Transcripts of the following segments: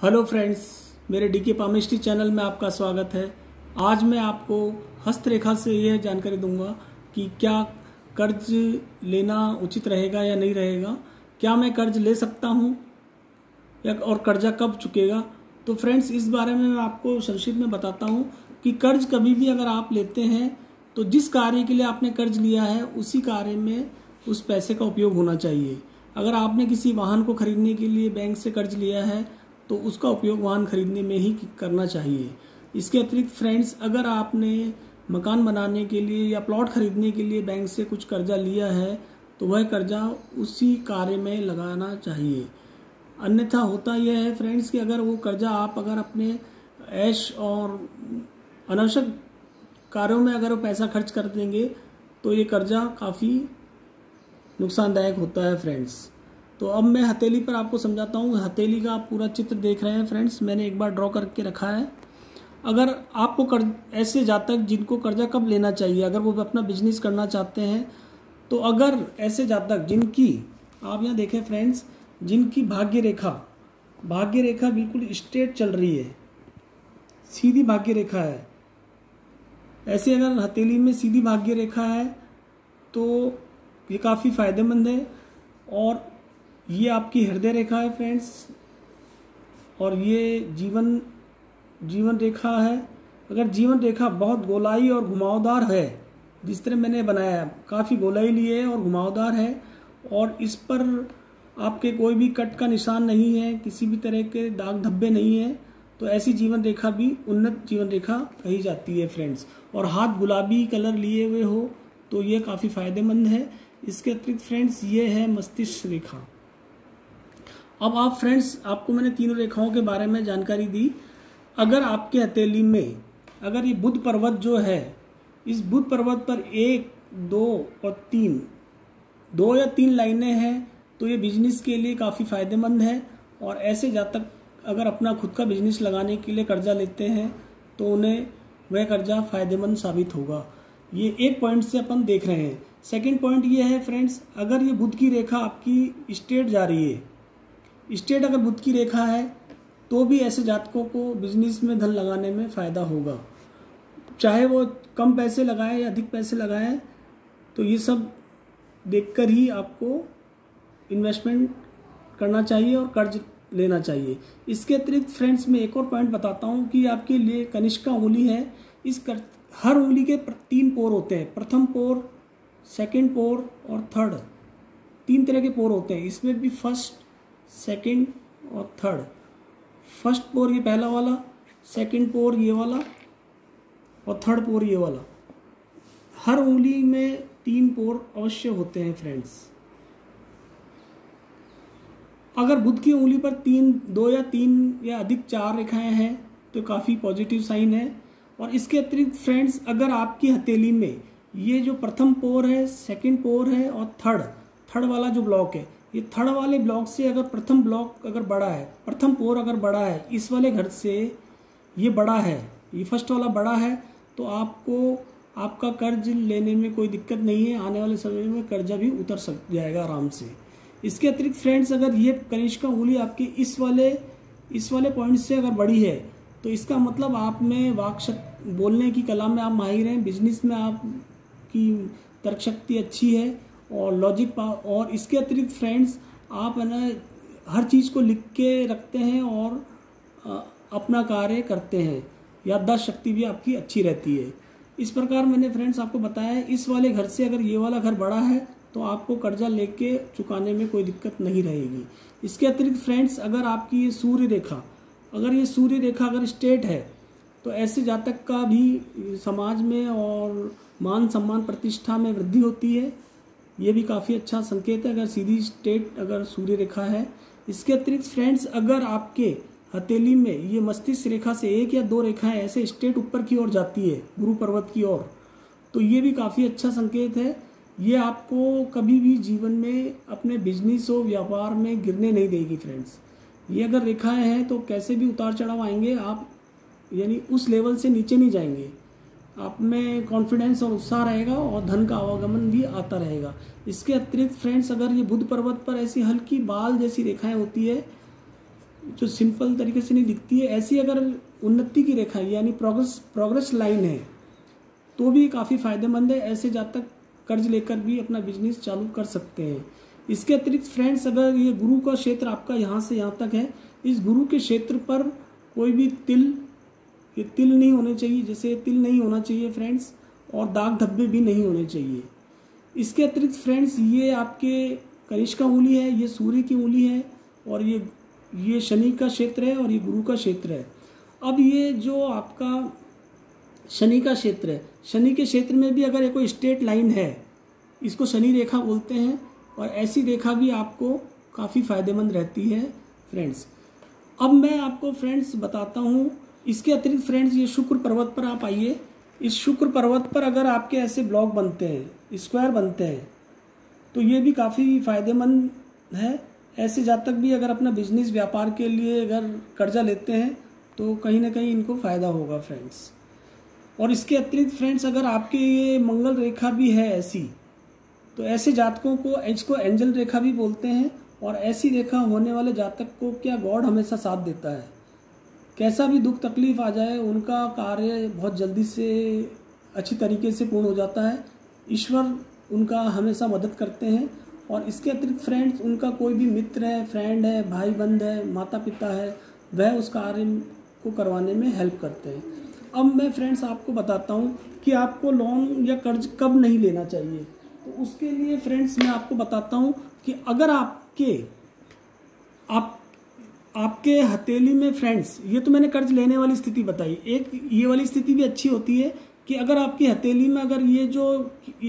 Hello friends, मेरे DK palmistry channel में आपका स्वागत है। आज मैं आपको हस्तरेखा से यह जानकारी दूंगा कि क्या कर्ज लेना उचित रहेगा या नहीं रहेगा, क्या मैं कर्ज ले सकता हूं या और कर्जा कब चुकेगा। तो फ्रेंड्स, इस बारे में मैं आपको संक्षिप्त में बताता हूं कि कर्ज कभी भी अगर आप लेते हैं तो जिस कार्य के लिए आपने कर्ज लिया है उसी कार्य में उस पैसे का उपयोग होना चाहिए। अगर आपने किसी वाहन को खरीदने के लिए बैंक से कर्ज लिया है तो उसका उपयोग वाहन खरीदने में ही करना चाहिए। इसके अतिरिक्त फ्रेंड्स, अगर आपने मकान बनाने के लिए या प्लॉट खरीदने के लिए बैंक से कुछ कर्जा लिया है तो वह कर्जा उसी कार्य में लगाना चाहिए। अन्यथा होता यह है फ्रेंड्स कि अगर वो कर्जा आप अगर अपने ऐश और अनावश्यक कार्यों में अगर वो पैसा खर्च कर देंगे तो ये कर्जा काफ़ी नुकसानदायक होता है फ्रेंड्स। तो अब मैं हथेली पर आपको समझाता हूँ। हथेली का आप पूरा चित्र देख रहे हैं फ्रेंड्स, मैंने एक बार ड्रॉ करके रखा है। अगर आपको ऐसे जातक जिनको कर्जा कब लेना चाहिए, अगर वो अपना बिजनेस करना चाहते हैं, तो अगर ऐसे जातक जिनकी आप यहाँ देखें फ्रेंड्स, जिनकी भाग्य रेखा बिल्कुल स्ट्रेट चल रही है, सीधी भाग्य रेखा है, ऐसे अगर हथेली में सीधी भाग्य रेखा है तो ये काफ़ी फायदेमंद है। और ये आपकी हृदय रेखा है फ्रेंड्स, और ये जीवन रेखा है। अगर जीवन रेखा बहुत गोलाई और घुमावदार है, जिस तरह मैंने बनाया है, काफ़ी गोलाई लिए है और घुमावदार है, और इस पर आपके कोई भी कट का निशान नहीं है, किसी भी तरह के दाग धब्बे नहीं है, तो ऐसी जीवन रेखा भी उन्नत जीवन रेखा कही जाती है फ्रेंड्स। और हाथ गुलाबी कलर लिए हुए हो तो ये काफ़ी फायदेमंद है। इसके अतिरिक्त फ्रेंड्स, ये है मस्तिष्क रेखा। अब आप फ्रेंड्स, आपको मैंने तीनों रेखाओं के बारे में जानकारी दी। अगर आपके हथेली में अगर ये बुध पर्वत जो है, इस बुध पर्वत पर 1, 2 और 2 या 3 लाइनें हैं तो ये बिजनेस के लिए काफ़ी फायदेमंद है। और ऐसे जातक अगर अपना खुद का बिजनेस लगाने के लिए कर्जा लेते हैं तो उन्हें वह कर्जा फायदेमंद साबित होगा। ये एक पॉइंट से अपन देख रहे हैं। सेकंड पॉइंट ये है फ्रेंड्स, अगर ये बुध की रेखा आपकी स्ट्रेट जा रही है, स्ट्रेट अगर बुध की रेखा है तो भी ऐसे जातकों को बिजनेस में धन लगाने में फ़ायदा होगा, चाहे वो कम पैसे लगाए या अधिक पैसे लगाए। तो ये सब देखकर ही आपको इन्वेस्टमेंट करना चाहिए और कर्ज लेना चाहिए। इसके अतिरिक्त फ्रेंड्स, मैं एक और पॉइंट बताता हूँ कि आपके लिए कनिष्का उंगली है। हर उंगली के 3 पोर होते हैं, प्रथम पोर, सेकंड पोर और थर्ड। 3 तरह के पोर होते हैं। इसमें भी फर्स्ट, सेकंड और थर्ड। फर्स्ट पोर ये पहला वाला, सेकंड पोर ये वाला और थर्ड पोर ये वाला। हर उंगली में 3 पोर अवश्य होते हैं फ्रेंड्स। अगर बुध की उंगली पर 2 या 3 या अधिक 4 रेखाएं हैं तो काफ़ी पॉजिटिव साइन है। और इसके अतिरिक्त फ्रेंड्स, अगर आपकी हथेली में ये जो प्रथम पोर है, सेकंड पोर है और थर्ड वाला जो ब्लॉक है, ये थर्ड वाले ब्लॉक से अगर प्रथम ब्लॉक अगर बड़ा है, प्रथम पोर अगर बड़ा है, इस वाले घर से ये बड़ा है, ये फर्स्ट वाला बड़ा है, तो आपका कर्ज लेने में कोई दिक्कत नहीं है। आने वाले समय में कर्जा भी उतर जाएगा आराम से। इसके अतिरिक्त फ्रेंड्स, अगर ये कनिष्का उंगली आपकी इस वाले पॉइंट से अगर बड़ी है तो इसका मतलब आप में बोलने की कला में आप माहिर हैं, बिजनेस में आपकी तर्क शक्ति अच्छी है और लॉजिक पावर। और इसके अतिरिक्त फ्रेंड्स, आप है ना हर चीज़ को लिख के रखते हैं और अपना कार्य करते हैं। याददाश्त शक्ति भी आपकी अच्छी रहती है। इस प्रकार मैंने फ्रेंड्स आपको बताया है, इस वाले घर से अगर ये वाला घर बड़ा है तो आपको कर्जा लेके चुकाने में कोई दिक्कत नहीं रहेगी। इसके अतिरिक्त फ्रेंड्स, अगर आपकी ये सूर्य रेखा अगर स्ट्रेट है तो ऐसे जातक का भी समाज में और मान सम्मान प्रतिष्ठा में वृद्धि होती है। ये भी काफ़ी अच्छा संकेत है अगर सीधी स्ट्रेट अगर सूर्य रेखा है। इसके अतिरिक्त फ्रेंड्स, अगर आपके हथेली में ये मस्तिष्क रेखा से 1 या 2 रेखाएं ऐसे स्ट्रेट ऊपर की ओर जाती है, गुरु पर्वत की ओर, तो ये भी काफ़ी अच्छा संकेत है। ये आपको कभी भी जीवन में अपने बिजनेस और व्यापार में गिरने नहीं देगी फ्रेंड्स। ये अगर रेखाएं हैं तो कैसे भी उतार चढ़ाव आएंगे, आप यानी उस लेवल से नीचे नहीं जाएंगे। आप में कॉन्फिडेंस और उत्साह रहेगा और धन का आवागमन भी आता रहेगा। इसके अतिरिक्त फ्रेंड्स, अगर ये बुध पर्वत पर ऐसी हल्की बाल जैसी रेखाएं होती है जो सिंपल तरीके से नहीं दिखती है, ऐसी अगर उन्नति की रेखा यानी प्रोग्रेस लाइन है तो भी काफ़ी फायदेमंद है। ऐसे जातक कर्ज लेकर भी अपना बिजनेस चालू कर सकते हैं। इसके अतिरिक्त फ्रेंड्स, अगर ये गुरु का क्षेत्र आपका यहाँ से यहाँ तक है, इस गुरु के क्षेत्र पर कोई भी तिल नहीं होने चाहिए, जैसे तिल नहीं होना चाहिए फ्रेंड्स, और दाग धब्बे भी नहीं होने चाहिए। इसके अतिरिक्त फ्रेंड्स, ये आपके कनिष्का उंगली है, ये सूर्य की उंगली है, और ये शनि का क्षेत्र है और ये गुरु का क्षेत्र है। अब ये जो आपका शनि का क्षेत्र है, शनि के क्षेत्र में भी अगर कोई स्ट्रेट लाइन है, इसको शनि रेखा बोलते हैं, और ऐसी रेखा भी आपको काफ़ी फायदेमंद रहती है फ्रेंड्स। अब मैं आपको फ्रेंड्स बताता हूँ, इसके अतिरिक्त फ्रेंड्स, ये शुक्र पर्वत पर आप आइए। इस शुक्र पर्वत पर अगर आपके ऐसे ब्लॉक बनते हैं, स्क्वायर बनते हैं, तो ये भी काफ़ी फायदेमंद है। ऐसे जातक भी अगर अपना बिजनेस व्यापार के लिए अगर कर्जा लेते हैं तो कहीं ना कहीं इनको फ़ायदा होगा फ्रेंड्स। और इसके अतिरिक्त फ्रेंड्स, अगर आपके ये मंगल रेखा भी है ऐसी, तो ऐसे जातकों को इसको एंजल रेखा भी बोलते हैं। और ऐसी रेखा होने वाले जातक को क्या गॉड हमेशा साथ देता है। कैसा भी दुख तकलीफ आ जाए, उनका कार्य बहुत जल्दी से अच्छी तरीके से पूर्ण हो जाता है। ईश्वर उनका हमेशा मदद करते हैं। और इसके अतिरिक्त फ्रेंड्स, उनका कोई भी मित्र है, फ्रेंड है, भाई बंद है, माता पिता है, वह उस कार्य को करवाने में हेल्प करते हैं। अब मैं फ्रेंड्स आपको बताता हूँ कि आपको लोन या कर्ज कब नहीं लेना चाहिए। तो उसके लिए फ्रेंड्स मैं आपको बताता हूँ कि अगर आपके हथेली में फ्रेंड्स, ये तो मैंने कर्ज लेने वाली स्थिति बताई, एक ये वाली स्थिति भी अच्छी होती है कि अगर आपकी हथेली में अगर ये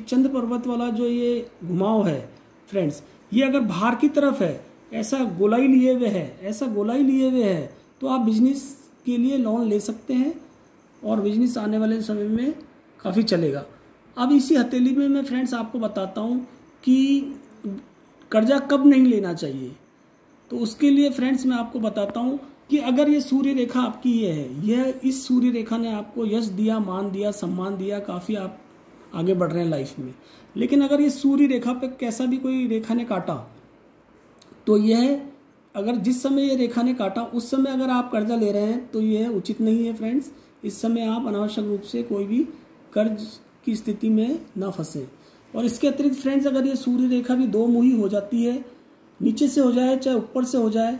चंद्र पर्वत वाला जो ये घुमाव है फ्रेंड्स, ये अगर बाहर की तरफ है, ऐसा गोलाई लिए हुए है, तो आप बिजनेस के लिए लोन ले सकते हैं और बिजनेस आने वाले समय में काफ़ी चलेगा। अब इसी हथेली में मैं फ्रेंड्स आपको बताता हूँ कि कर्जा कब नहीं लेना चाहिए। तो उसके लिए फ्रेंड्स मैं आपको बताता हूँ कि अगर ये सूर्य रेखा आपकी ये है, इस सूर्य रेखा ने आपको यश दिया, मान दिया, सम्मान दिया, काफ़ी आप आगे बढ़ रहे हैं लाइफ में। लेकिन अगर ये सूर्य रेखा पे कैसा भी कोई रेखा ने काटा, तो यह अगर जिस समय ये रेखा ने काटा उस समय अगर आप कर्जा ले रहे हैं तो यह उचित नहीं है फ्रेंड्स। इस समय आप अनावश्यक रूप से कोई भी कर्ज की स्थिति में ना फंसे। और इसके अतिरिक्त फ्रेंड्स, अगर ये सूर्य रेखा भी दो मुही हो जाती है, नीचे से हो जाए चाहे ऊपर से हो जाए,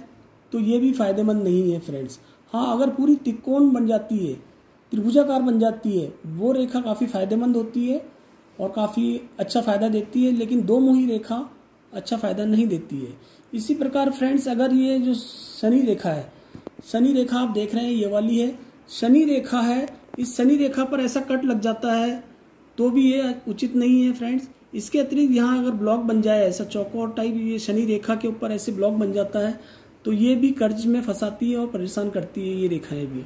तो ये भी फायदेमंद नहीं है फ्रेंड्स। हाँ, अगर पूरी त्रिकोण बन जाती है, त्रिभुजाकार बन जाती है, वो रेखा काफ़ी फायदेमंद होती है और काफ़ी अच्छा फ़ायदा देती है। लेकिन दो मुही रेखा अच्छा फ़ायदा नहीं देती है। इसी प्रकार फ्रेंड्स, अगर ये जो शनि रेखा है, शनि रेखा आप देख रहे हैं ये वाली है, शनि रेखा है, इस शनि रेखा पर ऐसा कट लग जाता है तो भी ये उचित नहीं है फ्रेंड्स। इसके अतिरिक्त यहाँ अगर ब्लॉक बन जाए, ऐसा चौकोर टाइप ये शनि रेखा के ऊपर ऐसे ब्लॉक बन जाता है, तो ये भी कर्ज में फंसाती है और परेशान करती है ये रेखाएं भी।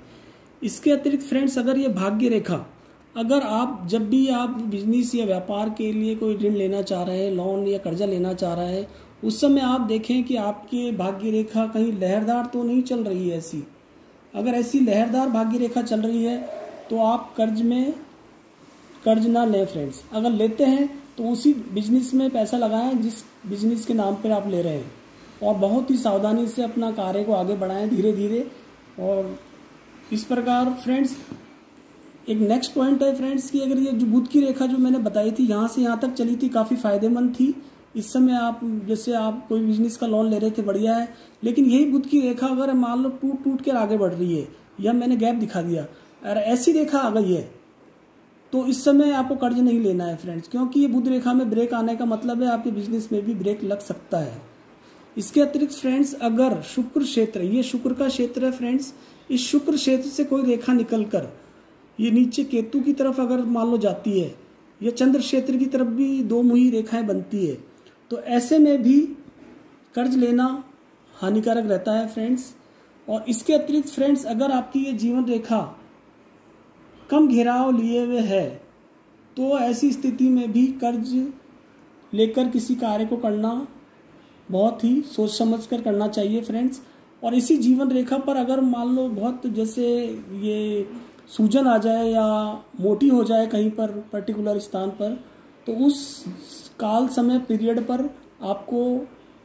इसके अतिरिक्त फ्रेंड्स, अगर ये भाग्य रेखा, अगर आप जब भी आप बिजनेस या व्यापार के लिए कोई ऋण लेना चाह रहे हैं, लोन या कर्जा लेना चाह रहे हैं, उस समय आप देखें कि आपके भाग्य रेखा कहीं लहरदार तो नहीं चल रही है ऐसी। अगर ऐसी लहरदार भाग्य रेखा चल रही है तो आप कर्ज ना लें फ्रेंड्स। अगर लेते हैं तो उसी बिजनेस में पैसा लगाएं जिस बिजनेस के नाम पर आप ले रहे हैं, और बहुत ही सावधानी से अपना कार्य को आगे बढ़ाएं धीरे धीरे। और इस प्रकार फ्रेंड्स, एक नेक्स्ट पॉइंट है फ्रेंड्स कि अगर ये जो बुध की रेखा जो मैंने बताई थी, यहाँ से यहाँ तक चली थी, काफ़ी फायदेमंद थी। इस समय आप जैसे आप कोई बिजनेस का लोन ले रहे थे, बढ़िया है। लेकिन यही बुध की रेखा अगर मान लो टूट कर आगे बढ़ रही है, या मैंने गैप दिखा दिया, अगर ऐसी रेखा आ गई है, तो इस समय आपको कर्ज नहीं लेना है फ्रेंड्स, क्योंकि ये बुध रेखा में ब्रेक आने का मतलब है आपके बिजनेस में भी ब्रेक लग सकता है। इसके अतिरिक्त फ्रेंड्स, अगर शुक्र क्षेत्र, ये शुक्र का क्षेत्र है फ्रेंड्स, इस शुक्र क्षेत्र से कोई रेखा निकलकर ये नीचे केतु की तरफ अगर मान लो जाती है, या चंद्र क्षेत्र की तरफ भी दो मुही रेखाएं बनती है, तो ऐसे में भी कर्ज लेना हानिकारक रहता है फ्रेंड्स। और इसके अतिरिक्त फ्रेंड्स, अगर आपकी ये जीवन रेखा कम घेराव लिए हुए है, तो ऐसी स्थिति में भी कर्ज लेकर किसी कार्य को करना बहुत ही सोच समझ कर करना चाहिए फ्रेंड्स। और इसी जीवन रेखा पर अगर मान लो बहुत जैसे ये सूजन आ जाए या मोटी हो जाए कहीं पर पर्टिकुलर स्थान पर, तो उस काल समय पीरियड पर आपको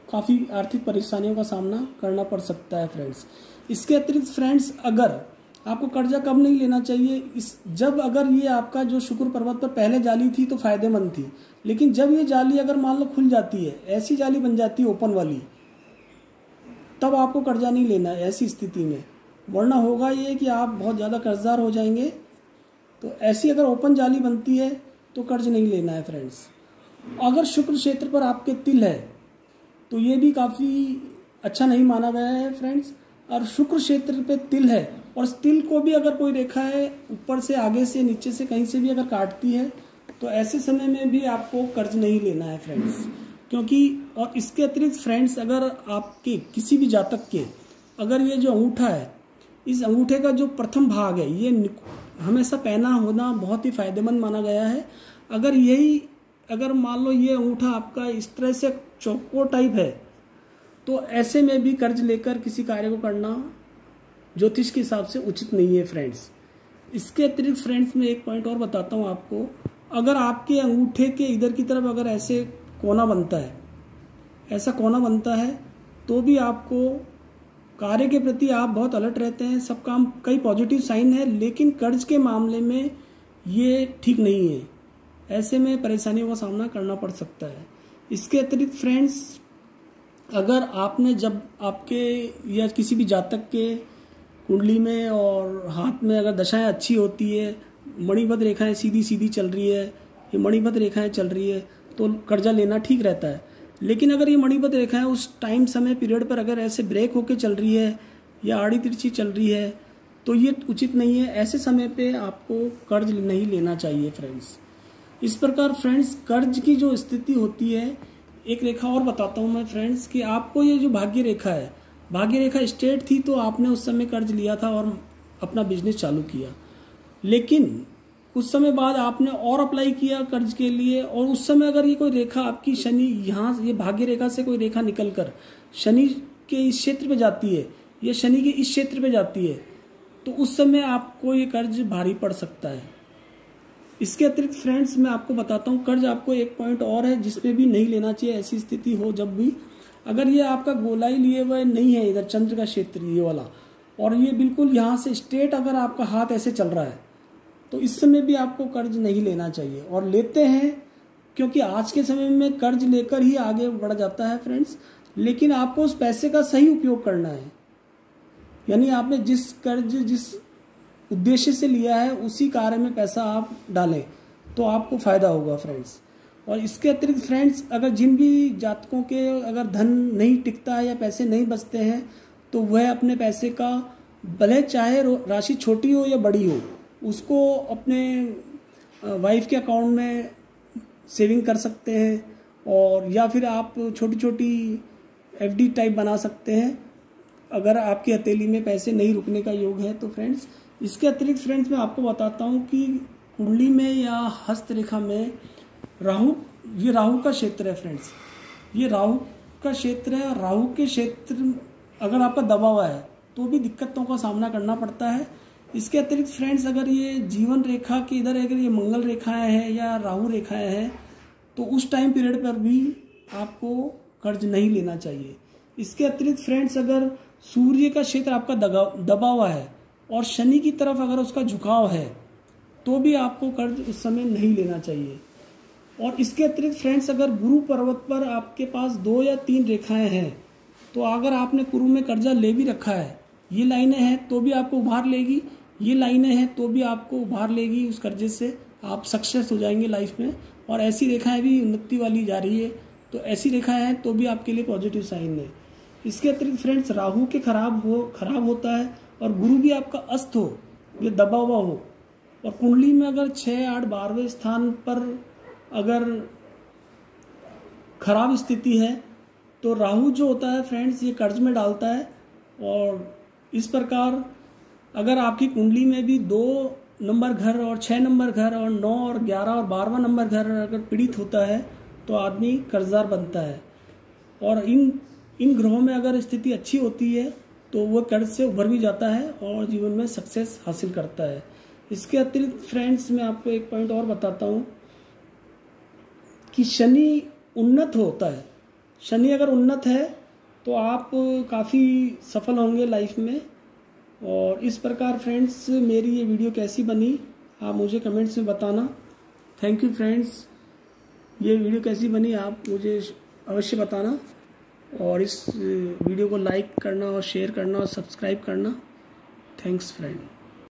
काफ़ी आर्थिक परेशानियों का सामना करना पड़ सकता है फ्रेंड्स। इसके अतिरिक्त फ्रेंड्स, अगर आपको कर्जा कब नहीं लेना चाहिए, जब अगर ये आपका जो शुक्र पर्वत पर पहले जाली थी तो फायदेमंद थी, लेकिन जब ये जाली अगर मान लो खुल जाती है, ऐसी जाली बन जाती है ओपन वाली, तब आपको कर्जा नहीं लेना है ऐसी स्थिति में, वरना होगा ये कि आप बहुत ज़्यादा कर्जदार हो जाएंगे। तो ऐसी अगर ओपन जाली बनती है तो कर्ज नहीं लेना है फ्रेंड्स। अगर शुक्र क्षेत्र पर आपके तिल है तो ये भी काफ़ी अच्छा नहीं माना गया है फ्रेंड्स। और शुक्र क्षेत्र पे तिल है और इस तिल को भी अगर कोई रेखा है ऊपर से, आगे से, नीचे से, कहीं से भी अगर काटती है तो ऐसे समय में भी आपको कर्ज नहीं लेना है फ्रेंड्स। क्योंकि और इसके अतिरिक्त फ्रेंड्स, अगर आपके किसी भी जातक के अगर ये जो अंगूठा है, इस अंगूठे का जो प्रथम भाग है, ये हमेशा पहना होना बहुत ही फायदेमंद माना गया है। अगर मान लो ये अंगूठा आपका इस तरह से चौकोर टाइप है तो ऐसे में भी कर्ज लेकर किसी कार्य को करना ज्योतिष के हिसाब से उचित नहीं है फ्रेंड्स। इसके अतिरिक्त फ्रेंड्स मैं एक पॉइंट और बताता हूँ आपको। अगर आपके अंगूठे के इधर की तरफ अगर ऐसे कोना बनता है, ऐसा कोना बनता है, तो भी आपको कार्य के प्रति आप बहुत अलर्ट रहते हैं, सब काम कई पॉजिटिव साइन है, लेकिन कर्ज के मामले में ये ठीक नहीं है। ऐसे में परेशानियों का सामना करना पड़ सकता है। इसके अतिरिक्त फ्रेंड्स, अगर आपने जब आपके या किसी भी जातक के कुंडली में और हाथ में अगर दशाएं अच्छी होती है, मणिबद्ध रेखाएं सीधी सीधी चल रही है, ये मणिबद्ध रेखाएं चल रही है, तो कर्जा लेना ठीक रहता है। लेकिन अगर ये मणिबद्ध रेखाएं उस टाइम समय पीरियड पर अगर ऐसे ब्रेक होके चल रही है या आड़ी तिरछी चल रही है तो ये उचित नहीं है। ऐसे समय पे आपको कर्ज नहीं लेना चाहिए फ्रेंड्स। इस प्रकार फ्रेंड्स, कर्ज की जो स्थिति होती है, एक रेखा और बताता हूँ मैं फ्रेंड्स कि आपको ये जो भाग्य रेखा है, भाग्य रेखा स्ट्रेट थी तो आपने उस समय कर्ज लिया था और अपना बिजनेस चालू किया, लेकिन कुछ समय बाद आपने और अप्लाई किया कर्ज के लिए, और उस समय अगर ये कोई रेखा आपकी शनि यहाँ ये भाग्य रेखा से कोई रेखा निकलकर शनि के इस क्षेत्र पे जाती है या शनि के इस क्षेत्र पे जाती है तो उस समय आपको ये कर्ज भारी पड़ सकता है। इसके अतिरिक्त फ्रेंड्स मैं आपको बताता हूँ, कर्ज आपको एक पॉइंट और है जिसपे भी नहीं लेना चाहिए ऐसी स्थिति हो जब भी, अगर ये आपका गोलाई लिए हुए नहीं है, इधर चंद्र का क्षेत्र ये वाला, और ये बिल्कुल यहाँ से स्ट्रेट अगर आपका हाथ ऐसे चल रहा है तो इस समय भी आपको कर्ज नहीं लेना चाहिए। और लेते हैं क्योंकि आज के समय में कर्ज लेकर ही आगे बढ़ जाता है फ्रेंड्स, लेकिन आपको उस पैसे का सही उपयोग करना है। यानी आपने जिस कर्ज जिस उद्देश्य से लिया है उसी कार्य में पैसा आप डालें तो आपको फायदा होगा फ्रेंड्स। और इसके अतिरिक्त फ्रेंड्स, अगर जिन भी जातकों के अगर धन नहीं टिकता है या पैसे नहीं बचते हैं तो वह अपने पैसे का भले चाहे राशि छोटी हो या बड़ी हो, उसको अपने वाइफ के अकाउंट में सेविंग कर सकते हैं, और या फिर आप छोटी छोटी एफडी टाइप बना सकते हैं अगर आपकी हथेली में पैसे नहीं रुकने का योग है तो फ्रेंड्स। इसके अतिरिक्त फ्रेंड्स मैं आपको बताता हूँ कि कुंडली में या हस्तरेखा में राहु, ये राहु का क्षेत्र है फ्रेंड्स, ये राहु का क्षेत्र है। और राहु के क्षेत्र अगर आपका दबा हुआ है तो भी दिक्कतों का सामना करना पड़ता है। इसके अतिरिक्त फ्रेंड्स, अगर ये जीवन रेखा के इधर अगर ये मंगल रेखाएं हैं या राहु रेखाएं हैं तो उस टाइम पीरियड पर भी आपको कर्ज नहीं लेना चाहिए। इसके अतिरिक्त फ्रेंड्स, अगर सूर्य का क्षेत्र आपका दबा हुआ है और शनि की तरफ अगर उसका झुकाव है तो भी आपको कर्ज उस समय नहीं लेना चाहिए। और इसके अतिरिक्त फ्रेंड्स, अगर गुरु पर्वत पर आपके पास 2 या 3 रेखाएं हैं तो अगर आपने पूर्व में कर्जा ले भी रखा है, ये लाइनें हैं तो भी आपको उभार लेगी, ये लाइनें हैं तो भी आपको उभार लेगी, उस कर्जे से आप सक्सेस हो जाएंगे लाइफ में। और ऐसी रेखाएं भी उन्नति वाली जा रही है, तो ऐसी रेखाएं हैं तो भी आपके लिए पॉजिटिव साइन है। इसके अतिरिक्त फ्रेंड्स, राहु के खराब होता है और गुरु भी आपका अस्त हो, ये दबा हुआ हो, और कुंडली में अगर 6, 8, 12वें स्थान पर अगर खराब स्थिति है तो राहु जो होता है फ्रेंड्स ये कर्ज में डालता है। और इस प्रकार अगर आपकी कुंडली में भी 2 नंबर घर और 6 नंबर घर और 9 और 11 और 12वां नंबर घर अगर पीड़ित होता है तो आदमी कर्जदार बनता है। और इन ग्रहों में अगर स्थिति अच्छी होती है तो वह कर्ज से उभर भी जाता है और जीवन में सक्सेस हासिल करता है। इसके अतिरिक्त फ्रेंड्स मैं आपको एक पॉइंट और बताता हूँ कि शनि उन्नत होता है शनि अगर उन्नत है तो आप काफ़ी सफल होंगे लाइफ में। और इस प्रकार फ्रेंड्स मेरी ये वीडियो कैसी बनी आप मुझे कमेंट्स में बताना। थैंक यू फ्रेंड्स, ये वीडियो कैसी बनी आप मुझे अवश्य बताना और इस वीडियो को लाइक करना और शेयर करना और सब्सक्राइब करना। Thanks friend.